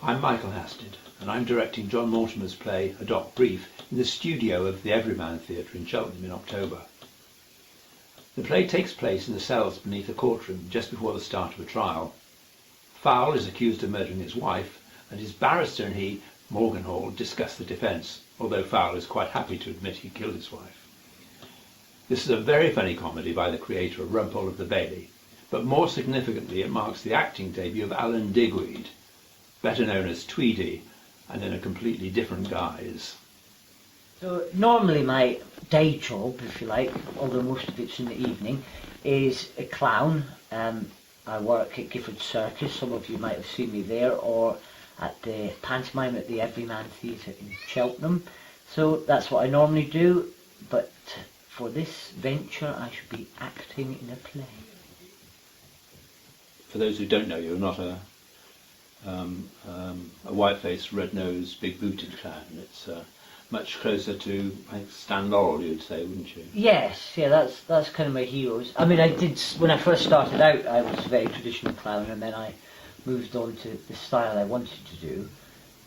I'm Michael Hasted, and I'm directing John Mortimer's play A Doc Brief in the studio of the Everyman Theatre in Cheltenham in October. The play takes place in the cells beneath a courtroom just before the start of a trial. Fowl is accused of murdering his wife, and his barrister and he, Morganhall, discuss the defence, although Fowl is quite happy to admit he killed his wife. This is a very funny comedy by the creator of Rumpole of the Bailey, but more significantly it marks the acting debut of Alan Digweed, better known as Tweedy, and in a completely different guise. So normally my day job, if you like, although most of it's in the evening, is a clown. I work at Gifford Circus, some of you might have seen me there, or at the pantomime at the Everyman Theatre in Cheltenham. So that's what I normally do, but for this venture I should be acting in a play. For those who don't know, you're not a white-faced, red-nosed, big-booted clown. It's much closer to, I think, Stan Laurel, you'd say, wouldn't you? Yes, yeah, that's kind of my heroes. I mean, I did, when I first started out, I was a very traditional clown, and then I moved on to the style I wanted to do.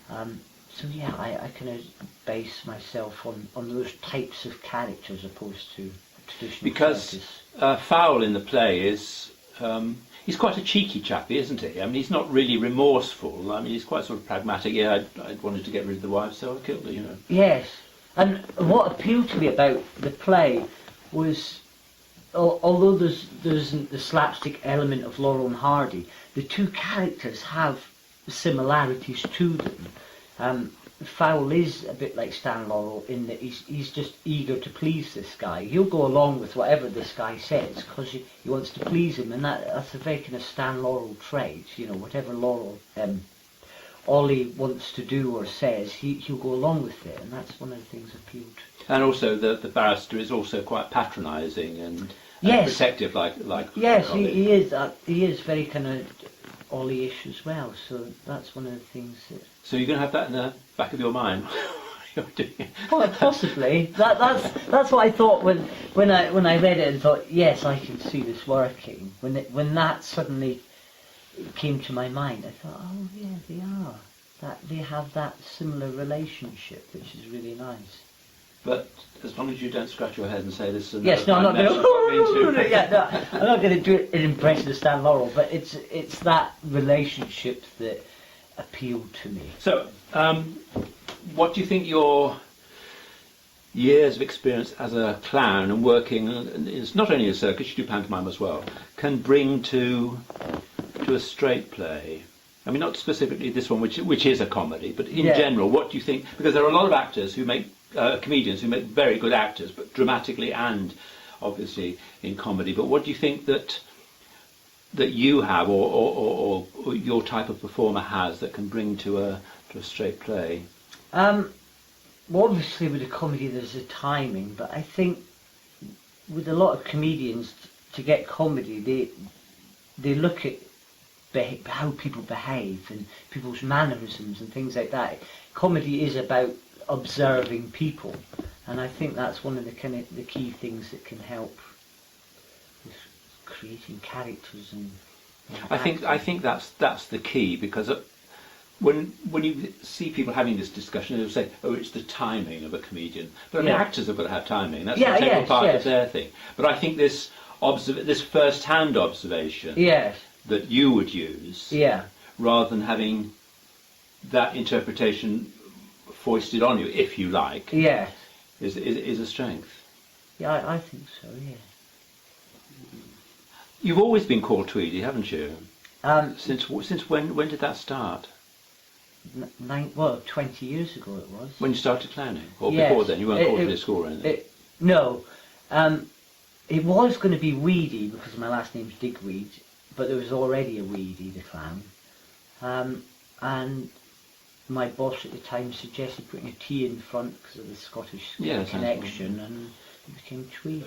So yeah, I kind of base myself on those types of characters opposed to traditional because Fowl in the play is he's quite a cheeky chappy, isn't he? I mean, he's not really remorseful. I mean, he's quite sort of pragmatic. Yeah, I wanted to get rid of the wife, so I killed her, you know. Yes, and what appealed to me about the play was, although there's the slapstick element of Laurel and Hardy, the two characters have similarities to them. Fowl is a bit like Stan Laurel in that he's just eager to please this guy. He'll go along with whatever this guy says because he wants to please him, and that's a very kind of Stan Laurel trait. You know, whatever Laurel Ollie wants to do or says, he'll go along with it, and that's one of the things appealed. And also the barrister is also quite patronising and yes, protective, like yes, Ollie. he is very kind of Ollie-ish as well. So that's one of the things that. So you're going to have that in the back of your mind. Well, possibly. That's what I thought when I read it and thought, yes, I can see this working. When that suddenly came to my mind, I thought, oh yeah, they are. That they have that similar relationship, which is really nice. But as long as you don't scratch your head and say this. Yes, no, I'm not going to. Yeah, no, I'm not going to do an impression of Stan Laurel, but it's that relationship that appealed to me. So, what do you think your years of experience as a clown and working, it's not only a circus, you do pantomime as well, can bring to a straight play? I mean, not specifically this one, which is a comedy, but in general, what do you think? Because there are a lot of actors who make, comedians who make very good actors, but dramatically and obviously in comedy. But what do you think that you have, or your type of performer has, that can bring to a straight play? Well, obviously with a comedy there's a timing, but I think with a lot of comedians, to get comedy, they look at how people behave and people's mannerisms and things like that. Comedy is about observing people, and I think that's one of the key things that can help with creating characters and I think that's the key, because when you see people having this discussion, they'll say, "Oh, it's the timing of a comedian." But I mean, actors have got to have timing. That's an integral part of their thing. But I think this first-hand observation that you would use, rather than having that interpretation foisted on you, if you like, is a strength. Yeah, I think so. Yeah. You've always been called Tweedy, haven't you? Since when did that start? 20 years ago it was. When you started clowning? Or before then? You weren't called to the school or anything? No. It was going to be Weedy, because my last name's Digweed, but there was already a Tweedy the Clown. And my boss at the time suggested putting a T in front because of the Scottish connection, and it became Tweedy.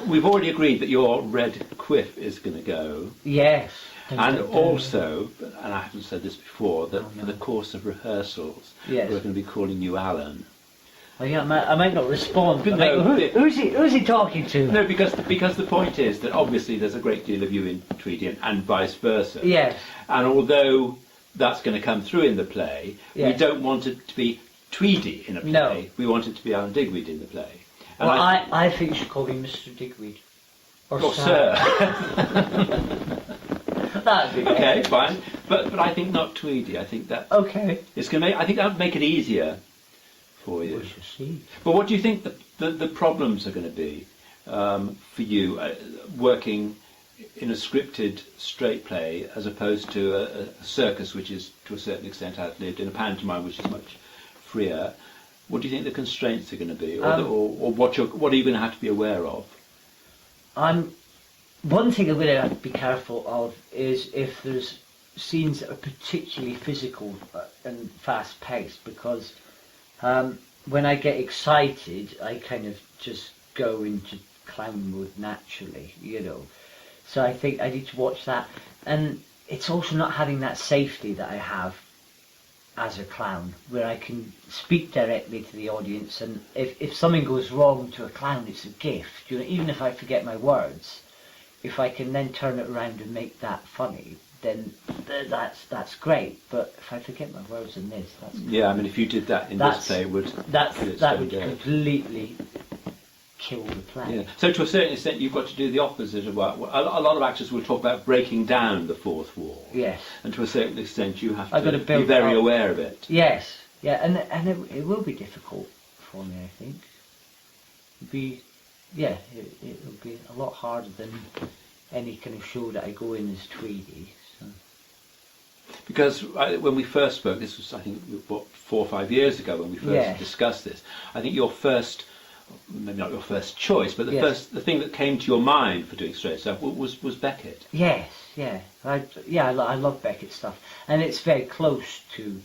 We've already agreed that your red quiff is going to go. Yes. And also, and I haven't said this before, that for the course of rehearsals, we're going to be calling you Alan. Oh yeah, I might not respond. But no, who's he talking to? No, because the point is that obviously there's a great deal of you in Tweedy and vice versa. Yes. And although that's going to come through in the play. Yes. We don't want it to be Tweedy in a play. No. We want it to be Alan Digweed in the play. And Well, I think you should call me Mr. Digweed. or sir. That'd be Okay, better. fine. But I think not Tweedy. I think that Okay. it's going to make. I think that would make it easier for you. We shall see. But what do you think the problems are going to be for you working in a scripted straight play as opposed to a circus, which is to a certain extent ad-libbed, in a pantomime, which is much freer? What do you think the constraints are going to be, or what are you going to have to be aware of? One thing I'm going to have to be careful of is if there's scenes that are particularly physical and fast-paced, because when I get excited, I kind of just go into clown mode naturally, you know. So I think I need to watch that. And it's also not having that safety that I have as a clown, where I can speak directly to the audience, and if something goes wrong to a clown, it's a gift. You know, even if I forget my words, if I can then turn it around and make that funny, then that's great. But if I forget my words in this, that's Yeah, I mean, if you did that in this play, that would completely kill the play. Yeah. So to a certain extent, you've got to do the opposite of what a lot of actors will talk about, breaking down the fourth wall. Yes. And to a certain extent, you have I've got to to build be very up. aware of it. Yes. Yeah, and it will be difficult for me, I think. It will be a lot harder than any kind of show that I go in as Tweedy. So. Because when we first spoke, this was, I think, 4 or 5 years ago when we first discussed this, I think your first, maybe not your first choice, but the thing that came to your mind for doing straight stuff was Beckett. Yes, yeah. I love Beckett stuff. And it's very close to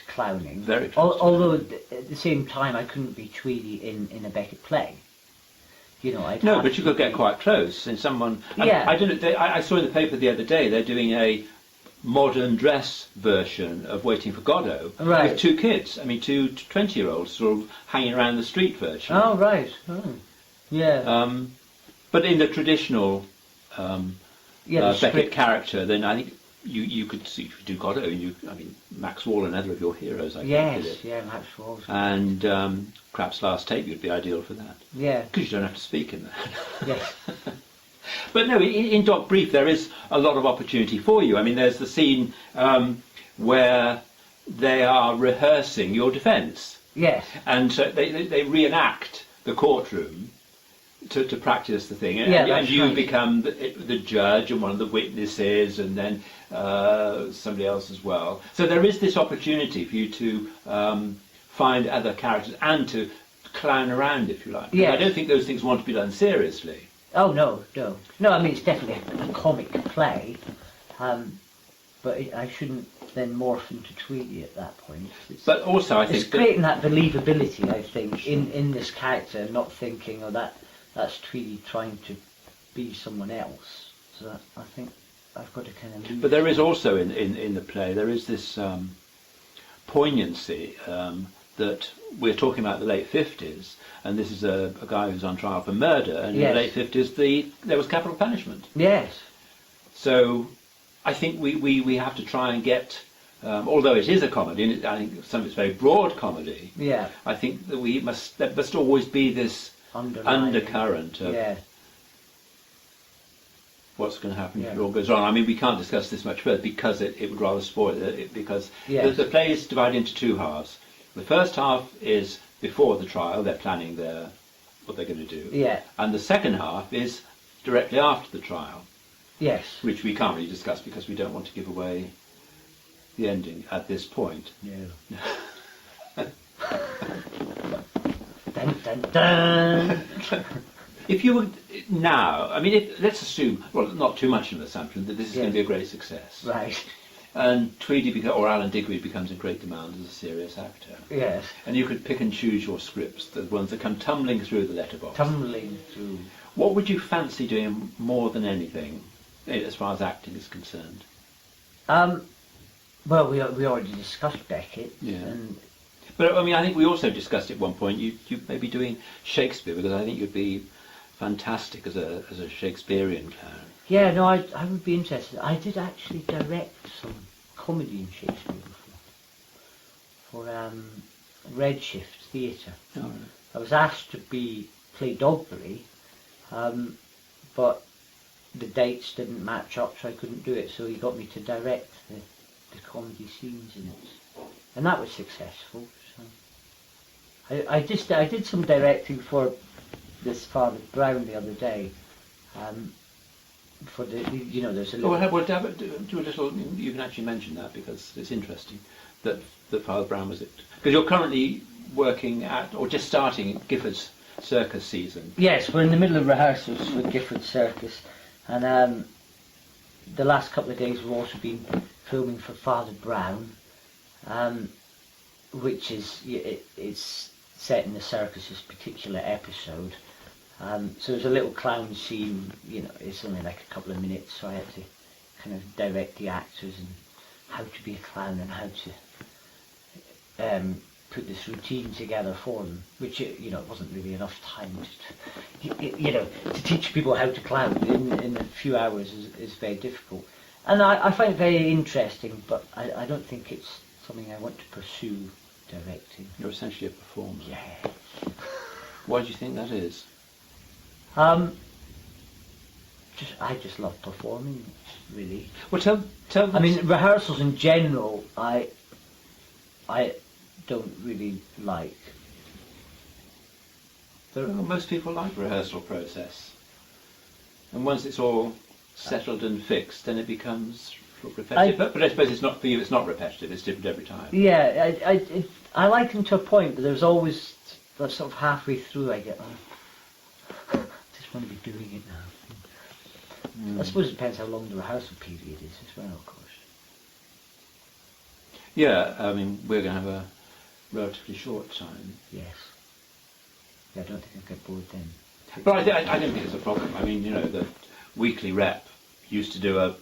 clowning. Very close. Although at the same time I couldn't be Tweedy in a Beckett play. You know, No, but you could get quite close. And someone, I don't know. I saw in the paper the other day they're doing a modern dress version of Waiting for Godot with 2 kids. I mean, 2 20-year-olds sort of hanging around the street version. Oh right. Oh. Yeah. But in the traditional Beckett character, then I think you could see, if you do Godot, I mean, Max Wall, another of your heroes, I think, did it. Yeah, Max Wall. And Krapp's Last Tape would be ideal for that. Yeah. Because you don't have to speak in that. Yes. But no, in Doc Brief there is a lot of opportunity for you. I mean, there's the scene where they are rehearsing your defence. Yes. And so they reenact the courtroom to practice the thing. And you become the judge and one of the witnesses, and then somebody else as well. So there is this opportunity for you to find other characters and to clown around, if you like. Yes. I don't think those things want to be done seriously. Oh no. I mean, it's definitely a comic play, but I shouldn't then morph into Tweedy at that point. But also, I think it's creating that believability. I think in this character, not thinking, that's Tweedy trying to be someone else. So I think I've got to kind of. But there is also in the play there is this poignancy that we're talking about the late 50s, and this is a guy who's on trial for murder, and in the late 50s there was capital punishment. Yes. So I think we have to try and get, although it is a comedy, and I think some of it's very broad comedy. Yeah. I think that there must always be this undercurrent of what's going to happen if it all goes wrong. I mean, we can't discuss this much further because it would rather spoil it, because the play is divided into 2 halves. The first half is before the trial, they're planning what they're going to do. Yeah. And the second half is directly after the trial. Yes. Which we can't really discuss because we don't want to give away the ending at this point. No. Dun, dun, dun. If you were now, I mean, let's assume, well, not too much of an assumption, that this is going to be a great success. Right. And Tweedy or Alan Digweed becomes in great demand as a serious actor. Yes. And you could pick and choose your scripts, the ones that come tumbling through the letterbox. Tumbling through. What would you fancy doing more than anything, as far as acting is concerned? Well, we already discussed Beckett. Yeah. And but I mean, I think we also discussed at one point you may be doing Shakespeare, because I think you'd be fantastic as a Shakespearean clown. yeah, no, I would be interested. I did actually direct some comedy in Shakespeare before, for Redshift Theatre. Oh, right. I was asked to play Dogberry, but the dates didn't match up, so I couldn't do it. So he got me to direct the comedy scenes in it, and that was successful. So I did some directing for this Father Brown the other day. For the there's a little. Well, do a little. You can actually mention that because it's interesting that Father Brown was it, because you're currently working at or just starting Gifford's Circus season. Yes, we're in the middle of rehearsals for Gifford Circus, and the last couple of days we've also been filming for Father Brown, which is it's set in the circus's particular episode. So there's a little clown scene. It's only like a couple of minutes, so I had to kind of direct the actors and how to be a clown and how to put this routine together for them, which it wasn't really enough time to teach people how to clown in a few hours is very difficult, and I find it very interesting, but I don't think it's something I want to pursue directing. You're essentially a performer. Yeah. Why do you think that is? I just love performing, really. Well, tell. I mean, rehearsals in general, I don't really like. Well, most people like rehearsal process, and once it's all settled and fixed, then it becomes repetitive. But I suppose it's not for you. It's not repetitive. It's different every time. Yeah, I like them to a point, but there's always sort of halfway through I get. I just want to be doing it now. I suppose it depends how long the rehearsal period is as well, of course. Yeah, I mean, we're going to have a relatively short time. Yes. Yeah, I don't think I'd get bored then. But I don't think it's a problem. I mean, the weekly rep used to do a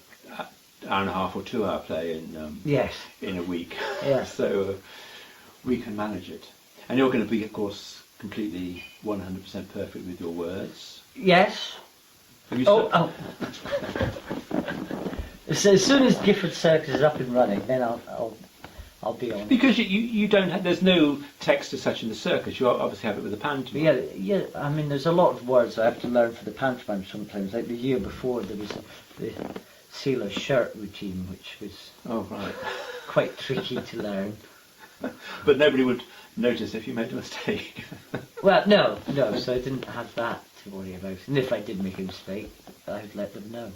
hour and a half or 2 hour play in a week. Yeah. So we can manage it. And you're going to be, of course, completely 100% perfect with your words. Yes. Have you So as soon as Gifford Circus is up and running, then I'll be on. Because you don't have, there's no text as such in the circus. You obviously have it with the pantomime. Yeah. I mean, there's a lot of words I have to learn for the pantomime sometimes. Like the year before, there was the sailor shirt routine, which was quite tricky to learn. But nobody would notice if you made a mistake. Well, no. So I didn't have that to worry about. And if I did make a mistake, I'd let them know.